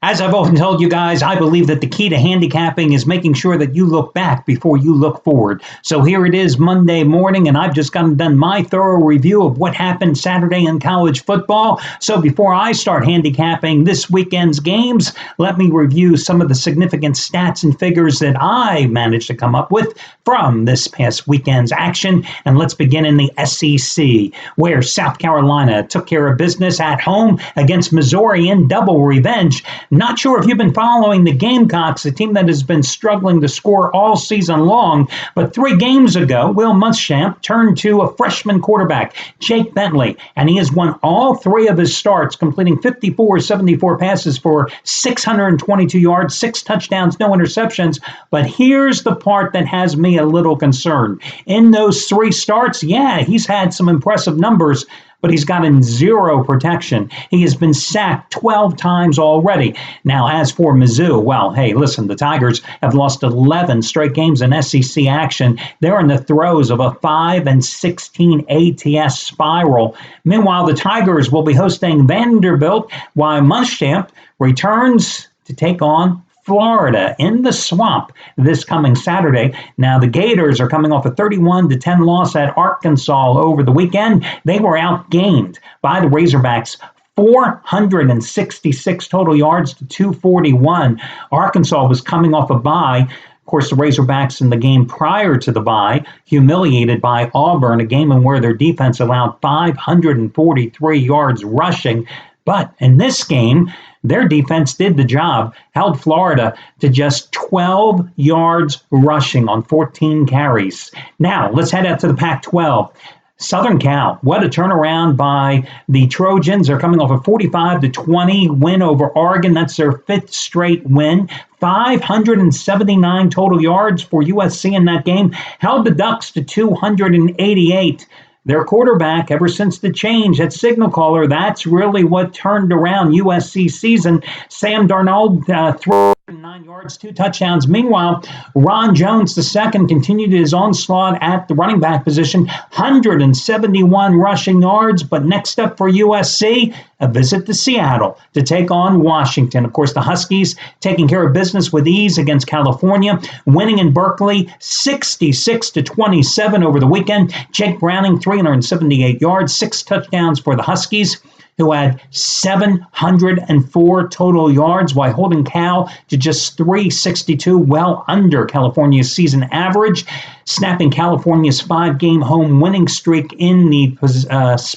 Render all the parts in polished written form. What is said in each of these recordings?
As I've often told you guys, I believe that the key to handicapping is making sure that you look back before you look forward. So here it is Monday morning, and I've just done my thorough review of what happened Saturday in college football. So before I start handicapping this weekend's games, let me review some of the significant stats and figures that I managed to come up with from this past weekend's action. And let's begin in the SEC, where South Carolina took care of business at home against Missouri in double revenge. Not sure if you've been following the Gamecocks, a team that has been struggling to score all season long, but 3 games ago, Will Muschamp turned to a freshman quarterback, Jake Bentley, and he has won all 3 of his starts, completing 74 passes for 622 yards, 6 touchdowns, no interceptions. But here's the part that has me a little concerned. In those 3 starts, yeah, he's had some impressive numbers, but he's gotten 0 protection. He has been sacked 12 times already. Now, as for Mizzou, well, hey, listen, the Tigers have lost 11 straight games in SEC action. They're in the throes of a 5-16 ATS spiral. Meanwhile, the Tigers will be hosting Vanderbilt, while Muschamp returns to take on Florida in the Swamp this coming Saturday. Now, the Gators are coming off a 31-10 loss at Arkansas over the weekend. They were outgained by the Razorbacks 466 total yards to 241. Arkansas was coming off a bye. Of course, the Razorbacks in the game prior to the bye, humiliated by Auburn, a game in where their defense allowed 543 yards rushing. But in this game, their defense did the job, held Florida to just 12 yards rushing on 14 carries. Now, let's head out to the Pac-12. Southern Cal, what a turnaround by the Trojans. They're coming off a 45-20 win over Oregon. That's their 5th straight win. 579 total yards for USC in that game. Held the Ducks to 288. Their quarterback, ever since the change at signal caller, that's really what turned around USC's season. Sam Darnold threw 9 yards, 2 touchdowns. Meanwhile, Ron Jones II continued his onslaught at the running back position, 171 rushing yards. But next up for USC, a visit to Seattle to take on Washington. Of course, the Huskies taking care of business with ease against California, winning in Berkeley 66-27 over the weekend. Jake Browning, 378 yards, 6 touchdowns for the Huskies, who had 704 total yards, while holding Cal to just 362, well under California's season average, snapping California's 5-game home winning streak in the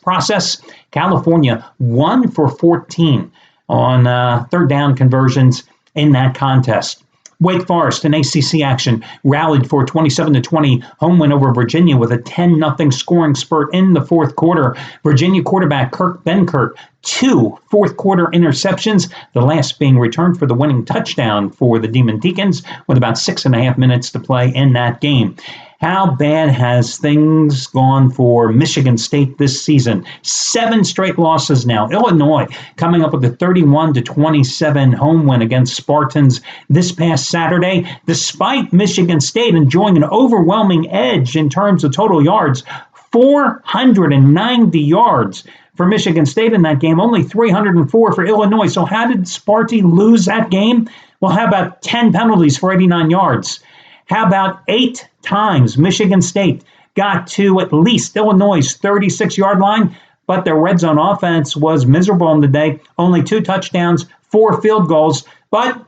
process. California 1 for 14 on third down conversions in that contest. Wake Forest in ACC action rallied for a 27-20 home win over Virginia with a 10-0 scoring spurt in the 4th quarter. Virginia quarterback Kirk Benkert, 2 fourth-quarter interceptions, the last being returned for the winning touchdown for the Demon Deacons with about 6.5 minutes to play in that game. How bad has things gone for Michigan State this season? 7 straight losses now. Illinois coming up with a 31-27 home win against Spartans this past Saturday, despite Michigan State enjoying an overwhelming edge in terms of total yards, 490 yards for Michigan State in that game, only 304 for Illinois. So how did Sparty lose that game? Well, how about 10 penalties for 89 yards? How about 8 times Michigan State got to at least Illinois' 36-yard line, but their red zone offense was miserable on the day. Only 2 touchdowns, 4 field goals. But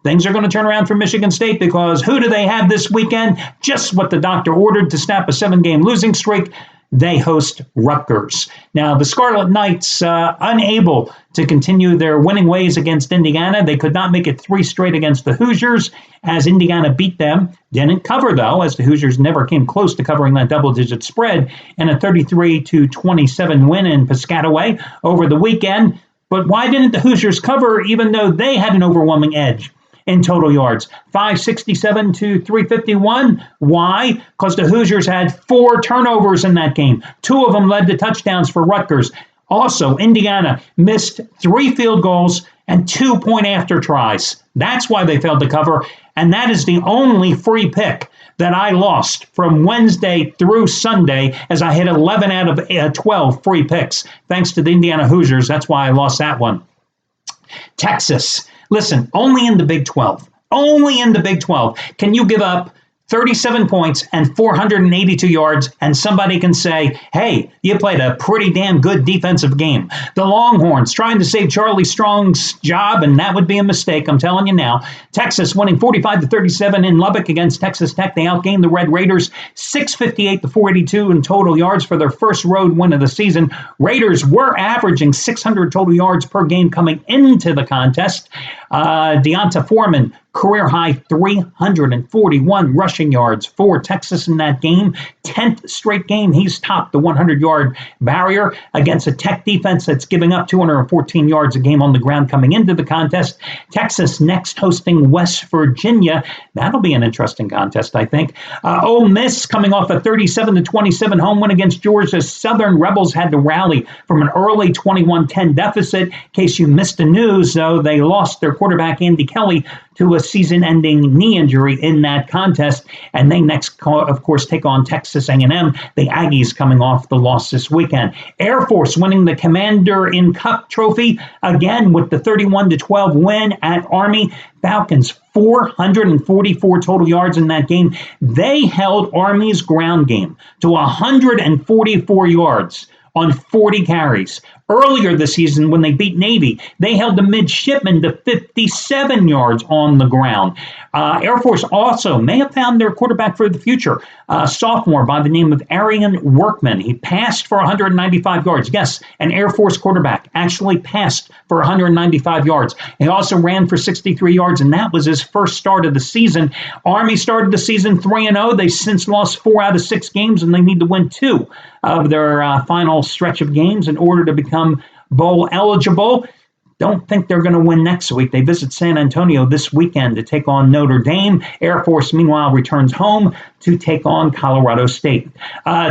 things are going to turn around for Michigan State, because who do they have this weekend? Just what the doctor ordered to snap a 7-game losing streak. They host Rutgers. Now, the Scarlet Knights unable to continue their winning ways against Indiana. They could not make it 3 straight against the Hoosiers as Indiana beat them. Didn't cover, though, as the Hoosiers never came close to covering that double-digit spread in a 33-27 win in Piscataway over the weekend. But why didn't the Hoosiers cover, even though they had an overwhelming edge in total yards? 567 to 351. Why? Because the Hoosiers had 4 turnovers in that game. 2 of them led to touchdowns for Rutgers. Also, Indiana missed 3 field goals and 2 point-after tries. That's why they failed to cover, and that is the only free pick that I lost from Wednesday through Sunday, as I hit 11 out of 12 free picks. Thanks to the Indiana Hoosiers, that's why I lost that one. Texas. Listen, only in the Big 12. Only in the Big 12 can you give up 37 points and 482 yards, and somebody can say, hey, you played a pretty damn good defensive game. The Longhorns trying to save Charlie Strong's job, and that would be a mistake, I'm telling you now. Texas winning 45-37 in Lubbock against Texas Tech. They outgained the Red Raiders 658-482 in total yards for their first road win of the season. Raiders were averaging 600 total yards per game coming into the contest. Deonta Foreman, career high 341 rushing yards for Texas in that game. 10th straight game he's topped the 100-yard barrier against a Tech defense that's giving up 214 yards a game on the ground coming into the contest. Texas next hosting West Virginia. That'll be an interesting contest, I think. Ole Miss coming off a 37-27 home win against Georgia. Southern Rebels had to rally from an early 21-10 deficit. In case you missed the news, though, they lost their quarterback Andy Kelly to a season-ending knee injury in that contest. And they next, of course, take on Texas A&M. The Aggies coming off the loss this weekend. Air Force winning the Commander-in-Cup trophy again with the 31-12 win at Army. Falcons 444 total yards in that game. They held Army's ground game to 144 yards on 40 carries. Earlier this season, when they beat Navy, they held the midshipmen to 57 yards on the ground. Air Force also may have found their quarterback for the future, a sophomore by the name of Arian Workman. He passed for 195 yards. Yes, an Air Force quarterback actually passed for 195 yards. He also ran for 63 yards, and that was his first start of the season. Army started the season 3-0. They since lost 4 out of 6 games, and they need to win 2 of their final stretch of games in order to become bowl eligible. Don't think they're going to win next week. They visit San Antonio this weekend to take on Notre Dame. Air Force, meanwhile, returns home to take on Colorado State.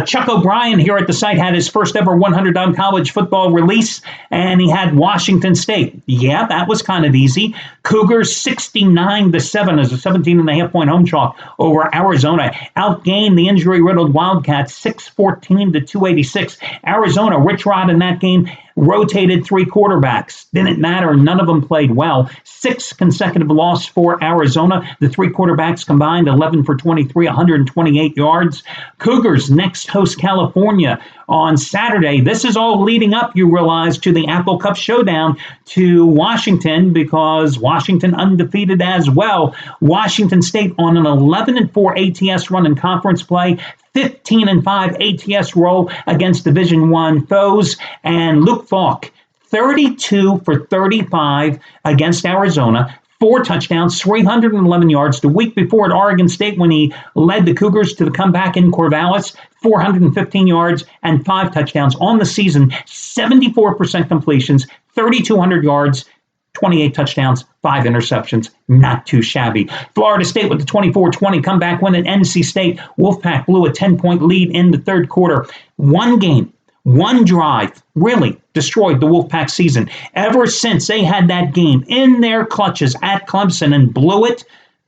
Chuck O'Brien here at the site had his first ever 100 on college football release, and he had Washington State. Yeah, that was kind of easy. Cougars 69-7 as a 17.5-point home chalk over Arizona. Outgained the injury-riddled Wildcats 614-286. Arizona, Rich Rod in that game, rotated 3 quarterbacks. Didn't matter. None of them played well. 6 consecutive losses for Arizona. The 3 quarterbacks combined 11 for 23, 128 yards. Cougars next host California on Saturday. This is all leading up, you realize, to the Apple Cup showdown to Washington, because Washington undefeated as well. Washington State on an 11-4 ATS run in conference play. 15-5 ATS roll against Division I foes. And Luke Falk, 32 for 35 against Arizona. 4 touchdowns, 311 yards. The week before at Oregon State, when he led the Cougars to the comeback in Corvallis, 415 yards and 5 touchdowns on the season. 74% completions, 3,200 yards, 28 touchdowns, 5 interceptions. Not too shabby. Florida State with the 24-20 comeback win at NC State. Wolfpack blew a 10-point lead in the third quarter. One game, one drive really destroyed the Wolfpack season. Ever since they had that game in their clutches at Clemson and blew it,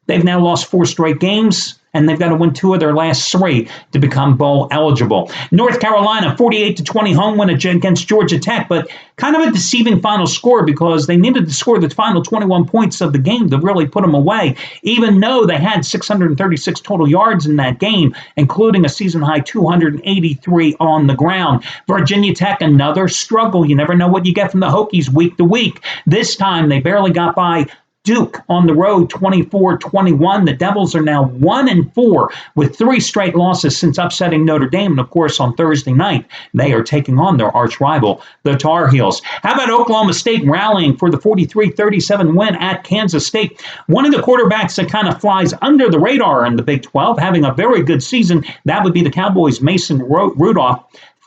they've now lost 4 straight games, and they've got to win 2 of their last 3 to become bowl eligible. North Carolina, 48-20 home win against Georgia Tech, but kind of a deceiving final score because they needed to score the final 21 points of the game to really put them away, even though they had 636 total yards in that game, including a season-high 283 on the ground. Virginia Tech, another struggle. You never know what you get from the Hokies week to week. This time, they barely got by Duke on the road, 24-21. The Devils are now 1-4 with 3 straight losses since upsetting Notre Dame. And, of course, on Thursday night, they are taking on their arch rival, the Tar Heels. How about Oklahoma State rallying for the 43-37 win at Kansas State? One of the quarterbacks that kind of flies under the radar in the Big 12, having a very good season, that would be the Cowboys' Mason Rudolph.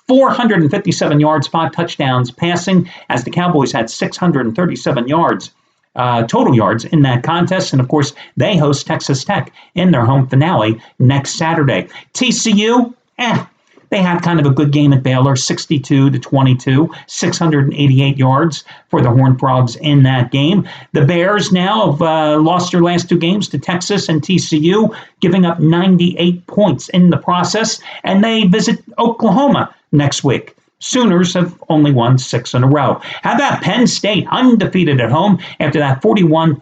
457 yards, 5 touchdowns passing, as the Cowboys had 637 yards. Total yards in that contest. And, of course, they host Texas Tech in their home finale next Saturday. TCU, they had kind of a good game at Baylor, 62-22, 688 yards for the Horned Frogs in that game. The Bears now have lost their last 2 games to Texas and TCU, giving up 98 points in the process. And they visit Oklahoma next week. Sooners have only won 6 in a row. How about Penn State, undefeated at home after that 41-14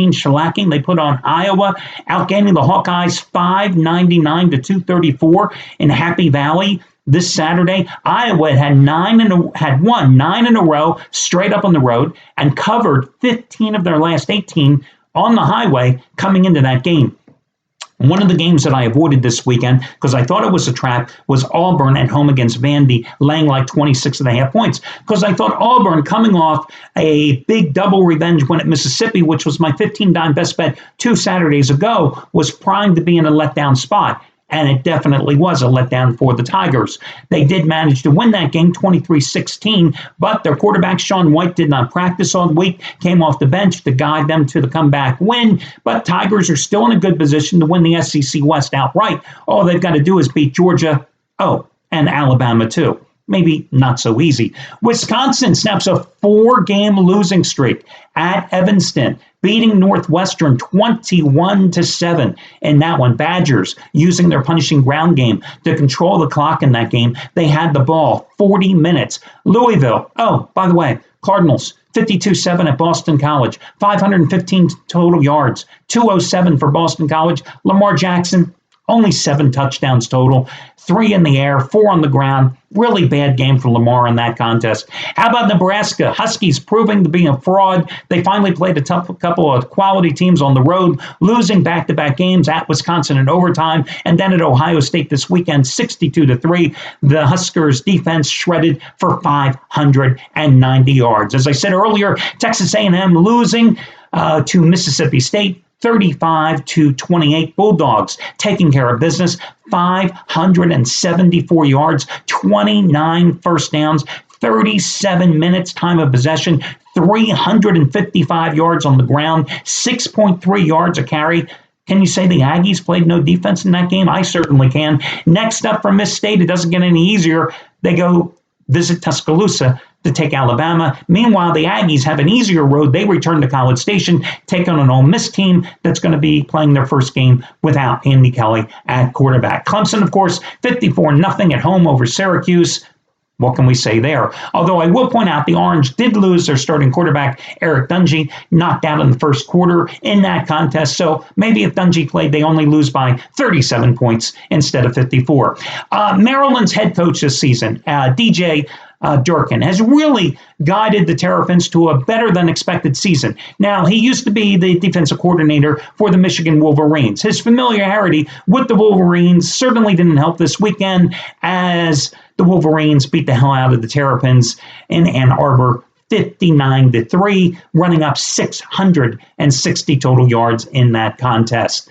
shellacking they put on Iowa, outgaining the Hawkeyes 599 to 234 in Happy Valley. This Saturday, Iowa had won 9 in a row straight up on the road and covered 15 of their last 18 on the highway coming into that game. One of the games that I avoided this weekend because I thought it was a trap was Auburn at home against Vandy, laying like 26.5 points. Because I thought Auburn, coming off a big double revenge win at Mississippi, which was my 15-dime best bet 2 Saturdays ago, was primed to be in a letdown spot. And it definitely was a letdown for the Tigers. They did manage to win that game 23-16, but their quarterback, Sean White, did not practice all week, came off the bench to guide them to the comeback win. But Tigers are still in a good position to win the SEC West outright. All they've got to do is beat Georgia, and Alabama too. Maybe not so easy. Wisconsin snaps a 4-game losing streak at Evanston, beating Northwestern 21-7 in that one. Badgers using their punishing ground game to control the clock in that game. They had the ball 40 minutes. Louisville, by the way, Cardinals 52-7 at Boston College, 515 total yards, 207 for Boston College. Lamar Jackson, only 7 touchdowns total, 3 in the air, 4 on the ground. Really bad game for Lamar in that contest. How about Nebraska? Huskies proving to be a fraud. They finally played a tough couple of quality teams on the road, losing back-to-back games at Wisconsin in overtime, and then at Ohio State this weekend, 62-3. The Huskers defense shredded for 590 yards. As I said earlier, Texas A&M losing to Mississippi State, 35-28. Bulldogs taking care of business, 574 yards, 29 first downs, 37 minutes time of possession, 355 yards on the ground, 6.3 yards a carry. Can you say the Aggies played no defense in that game? I certainly can. Next up for Miss State, it doesn't get any easier. They go visit Tuscaloosa to take Alabama. Meanwhile, the Aggies have an easier road. They return to College Station, take on an Ole Miss team that's going to be playing their first game without Andy Kelly at quarterback. Clemson, of course, 54-0 at home over Syracuse. What can we say there? Although I will point out the Orange did lose their starting quarterback, Eric Dungy, knocked out in the first quarter in that contest. So maybe if Dungy played, they only lose by 37 points instead of 54. Maryland's head coach this season, DJ Durkin, has really guided the Terrapins to a better than expected season. Now, he used to be the defensive coordinator for the Michigan Wolverines. His familiarity with the Wolverines certainly didn't help this weekend as the Wolverines beat the hell out of the Terrapins in Ann Arbor 59-3, running up 660 total yards in that contest.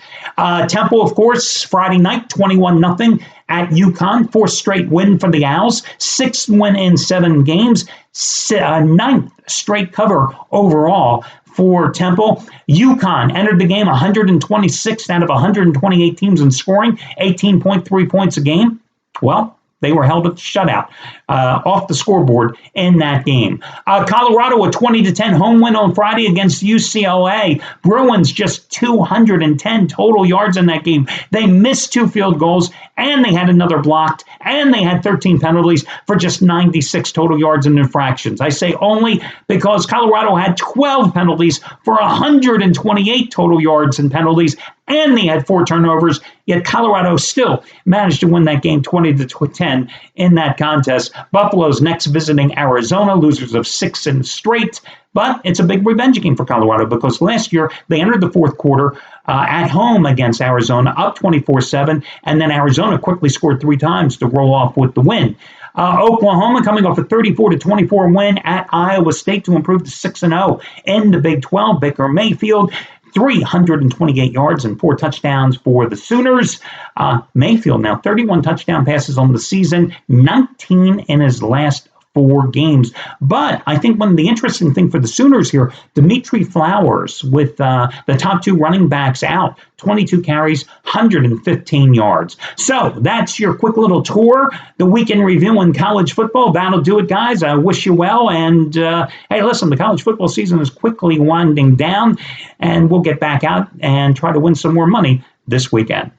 Temple, of course, Friday night, 21-0 at UConn, 4th straight win for the Owls, 6th win in 7 games, 9th straight cover overall for Temple. UConn entered the game 126th out of 128 teams in scoring, 18.3 points a game. Well, they were held at the shutout off the scoreboard in that game. Colorado, a 20-10 home win on Friday against UCLA. Bruins just 210 total yards in that game. They missed 2 field goals, and they had another blocked, and they had 13 penalties for just 96 total yards and infractions. I say only because Colorado had 12 penalties for 128 total yards and penalties, and they had 4 turnovers, yet Colorado still managed to win that game 20-10 in that contest. Buffalo's next visiting Arizona, losers of 6 straight. But it's a big revenge game for Colorado because last year they entered the 4th quarter at home against Arizona, up 24-7, and then Arizona quickly scored 3 times to roll off with the win. Oklahoma coming off a 34-24 win at Iowa State to improve to 6-0 in the Big 12. Baker Mayfield, 328 yards and 4 touchdowns for the Sooners. Mayfield now 31 touchdown passes on the season, 19 in his last 4 games. But I think one of the interesting thing for the Sooners here, Dimitri Flowers with the top 2 running backs out, 22 carries, 115 yards. So that's your quick little tour, the weekend review in college football. That'll do it, guys. I wish you well. And hey, listen, the college football season is quickly winding down, and we'll get back out and try to win some more money this weekend.